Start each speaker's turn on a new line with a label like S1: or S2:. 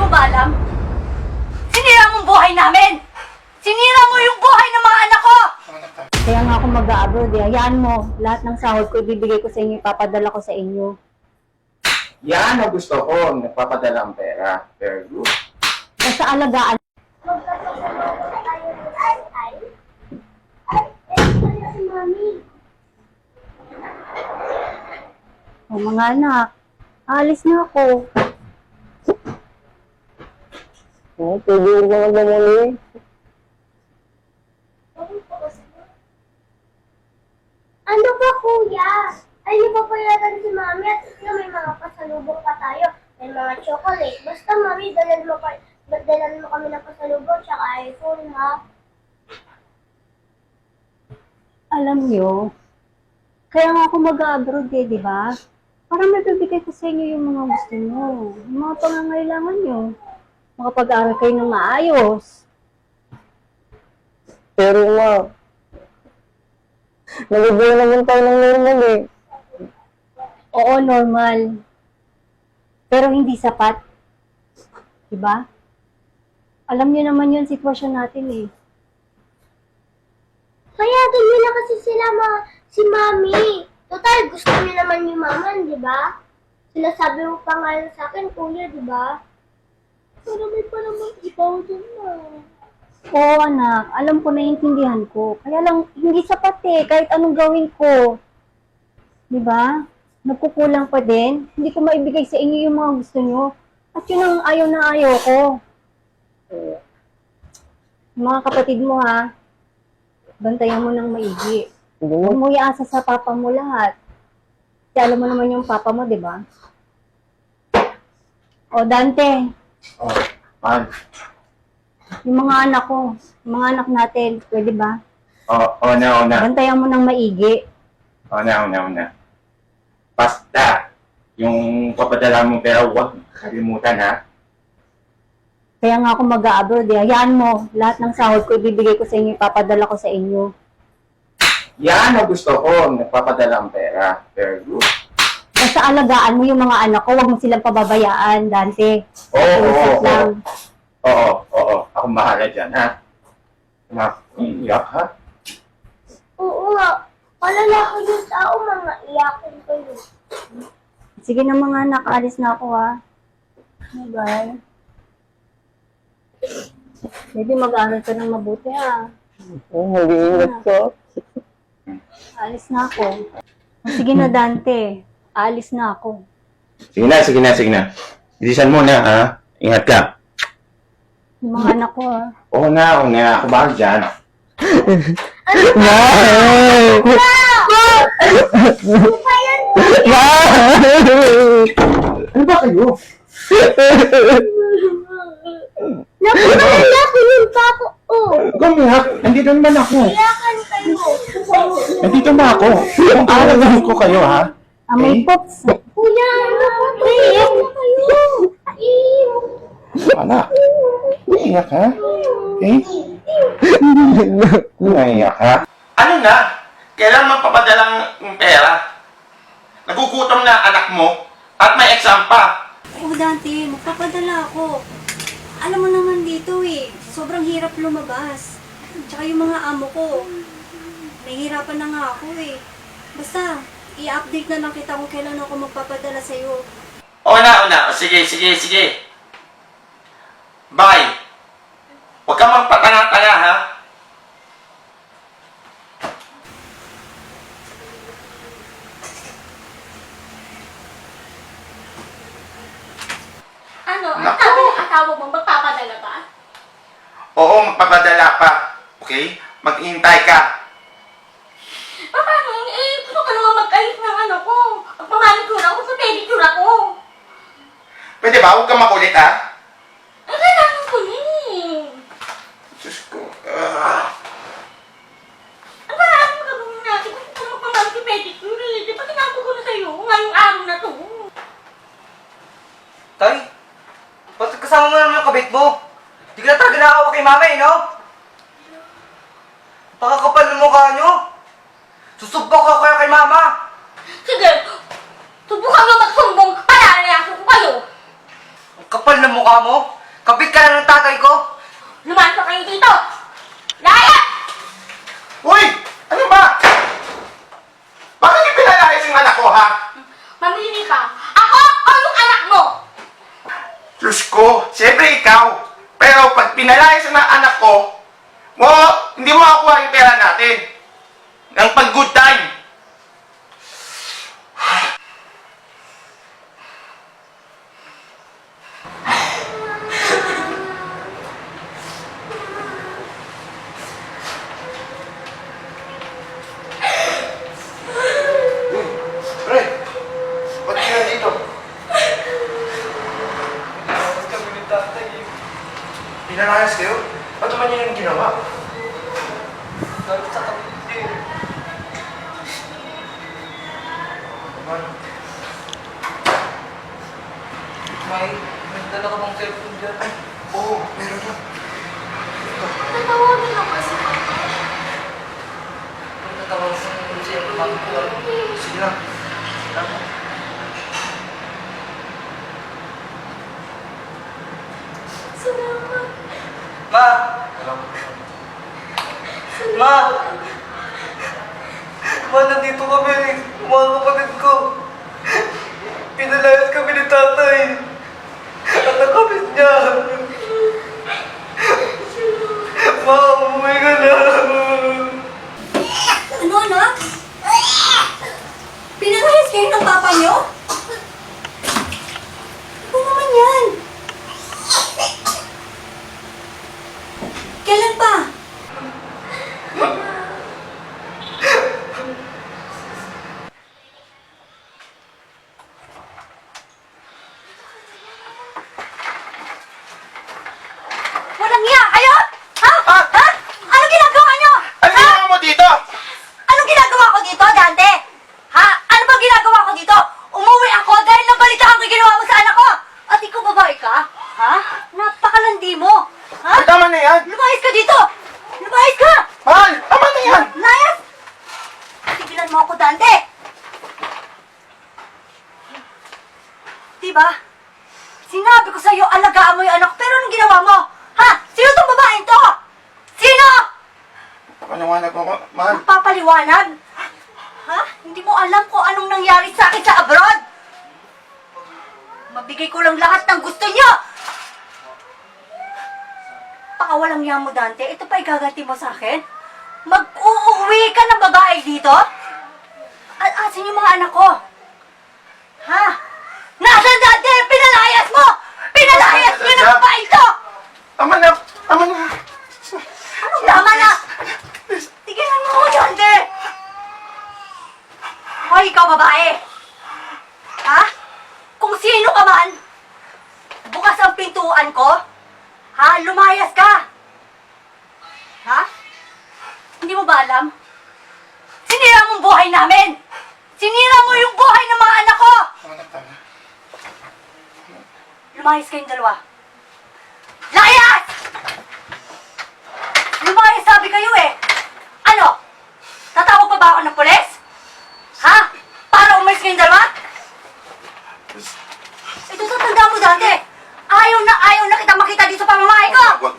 S1: mo ba alam? Sinira mong buhay namin! Sinira mo yung buhay ng mga anak ko!
S2: Kaya nga ako mag-a-abroad eh. Hayaan mo, lahat ng sahod ko ibibigay ko sa inyo, ipapadala ko sa inyo.
S3: Yan ang gusto ko, nagpapadala ang pera. Very good.
S2: Basta alagaan.
S4: Si Mami.
S2: O mga anak, alis na ako. Pwede ko naman naman
S4: Ano ba, kuya? Ay, di ba payagan si Mami at may mga pasalubong pa tayo. May mga chocolate. Basta, Mami, dalan mo kami ng pasalubong tsaka iPhone, ha?
S2: Alam nyo, kaya nga ako mag-a-abroad eh, di ba? Para mabibigay ko sa inyo yung mga gusto nyo, yung mga pangangailangan nyo. Makapag-aral kayo ng maayos. Pero ma, nalibay naman tayo ng normal eh. Oo, normal. Pero hindi sapat. Diba? Alam niyo naman yung sitwasyon natin eh.
S4: Kaya ganyan nyo na kasi sila si Mami. Total, gusto niyo naman yung Mama, di ba? Sila sabi mo pa nga sa akin, kuya, di ba? Pero may pa naman ikaw dun na.
S2: Oo anak, alam ko, naiintindihan ko. Kaya lang, hindi sapat eh, kahit anong gawin ko. Diba? Nagkukulang pa din. Hindi ko maibigay sa inyo yung mga gusto nyo. At yun ang ayaw na ayaw ko. Mga kapatid mo ha, bantayan mo ng maigi. Huwag mo iasa sa papa mo lahat. Kasi alam mo naman yung papa mo, di ba? O Dante,
S3: Oh, man.
S2: yung mga anak ko, yung mga anak natin, pwede ba?
S3: Oh, na.
S2: Bantayan mo ng maigi.
S3: Oh, na. Basta, yung papadala mong pera, huwag kalimutan ha.
S2: Kaya nga ako mag-a-abroad eh. Hayaan mo, lahat ng sahod ko ibibigay ko sa inyo, ipapadala ko sa inyo.
S3: Yan ang gusto ko, nagpapadala ang pera. Very good.
S2: Basta alagaan mo yung mga anak ko, huwag mo silang pababayaan, Dante.
S3: Oo.
S2: Lang.
S3: Oo. Ako bahala dyan, ha? Iyak, ha?
S4: Oo nga. Kalala ko yung tao, mga iyakin kayo.
S2: Sige na mga anak, alis na ako ha. Bye. Baby, mag-aaral ka ng mabuti ha. Mag-iingat ka. Alis na ako. Sige na Dante, alis na ako.
S3: Sige na. Bilisan mo na, ha? Ingat ka.
S2: Yung mga anak ko ha.
S3: Oo na. Ako bahala dyan. Ano ba kayo?
S4: Nakumalala ko yung pako. Oh,
S3: Gumiyak. Nandito naman ako.
S4: iyakan kayo.
S3: Nandito na ako. Kung aalagaan ko kayo, ha?
S2: May pops.
S4: Kuya, iyak na kayo.
S3: Anak. Iyak, ha? Okay? Iyak, ha? Ano na? Kailan magpapadalang pera? Nagugutom na anak mo at may exam pa.
S2: Oo Dante, magpapadala ako. Alam mo naman dito eh, sobrang hirap lumabas. Tsaka yung mga amo ko, nahihirapan na nga ako eh. Basta, i-update na lang kita kung kailan ako magpapadala sa'yo.
S3: Una. Sige. Bye. Huwag kang magpatanga-tanga, ha?
S1: Ano? Ang
S3: Naku!
S1: sabi ng asawa mo, magpapadala ba?
S3: Oo, magpapadala pa. Okay? Maghintay ka.
S1: Paano? Gusto ko naman mag-ayos ng ano ko. Magpamanicure ako sa pedicure ako.
S3: Pwede ba? Huwag kang makulit, ha?
S1: Kailangan ko yun.
S3: Diyos ko.
S1: Ang parang magagawin natin. Gusto ko naman magpamanicure pedicure eh. Di ba sinabi ko na sa'yo ngayong araw na to?
S5: Tay, ba't kasama mo naman yung kabit mo? Di ka na talaga nakawa kay mama eh, no? Pakakapal ng mukha nyo. Susubok ako kaya kay mama.
S1: Sige, subukan mo magsumbong. Palalayasin ko kayo.
S5: Ang kapal ng mukha mo. Kabit ka lang ng tatay ko.
S1: Lumayas ka kayo dito! Layas!
S3: Uy! Ano ba? Bakit niyo pinalayas yung anak ko, ha?
S1: Mamili ka. Ako o yung anak mo?
S3: Diyos ko, siyempre ikaw. Pero pag pinalayas ng anak ko, hindi mo makuha yung pera natin. Ng pag good time. Pre, ba't ka nandito?
S5: Pinalayas kami ni tatay.
S3: Pinalayas kayo? Ba't naman yun yung ginawa?
S5: Dahil sa kabit eh. May dala ka bang cellphone dyan? Ay,
S3: Oo, meron na.
S1: Tatawagin ako kasi.
S5: kung natawag sa mga siya, mami ko.
S3: Sige lang. Salamat.
S1: Salamat.
S5: Ma! Ma! Ma, nandito kami. Mga kapatid ko. Pinalayas kami ni tatay. At nakabit niya. Ma, umuwi ka na.
S2: Ano, anak? Pinalayas kayo ng papa niyo? Ano naman yan? Kailan pa? Walang niya kayo? Ha?
S3: Ah!
S2: Ha? Anong ginagawa niyo?
S3: Ano ginawa mo dito?
S2: Anong ginagawa ko dito, Dante? Ha? Ano ba ginagawa ko dito? Umuwi ako dahil nabalitaan ko yung ginawa mo sa anak ko. At ikaw babae ka? Ha? Napakalandi mo. Ha?
S3: Ay, tama na yan.
S2: Lumayas ka dito! Lumayas ka!
S3: Mahal, tama na yan.
S2: Layas! Tigilan mo ako, Dante! Diba? Sinabi ko sa'yo, alagaan mo yung anak ko, pero anong ginawa mo? Ha? Sino tong babaeng to? Sino?
S3: Paliwanag mo, mahal.
S2: Magpapaliwanag? Ha? Hindi mo alam kung anong nangyari sa akin sa abroad? Mabigay ko lang lahat ng gusto niyo! Pakawalang niya mo, Dante. Ito pa igaganti mo sa akin? Mag-uuwi ka ng babae dito? At asan yung mga anak ko? Ha? Nasaan, Dante? Pinalayas mo! Pinalayas mo ng babae to!
S3: Tama na, tama na.
S2: Anong tama na? Tigilan mo ako, Dante! Hoy, ikaw babae! Ha? Kung sino ka man, bukas ang pintuan ko, ha? Lumayas ka! Ha? Hindi mo ba alam? Sinira mo ang buhay namin! Sinira mo yung buhay ng mga anak ko!
S3: Tama na, tama na.
S2: Lumayas kayong dalawa. Layas! Lumayas sabi kayo eh! Ano? Tatawag pa ba ako ng pulis? Ha? Para umalis kayong dalawa? Ito sa tanda mo, Dante! Ayaw na kita makita dito sa pamamahay ko!
S3: Wag,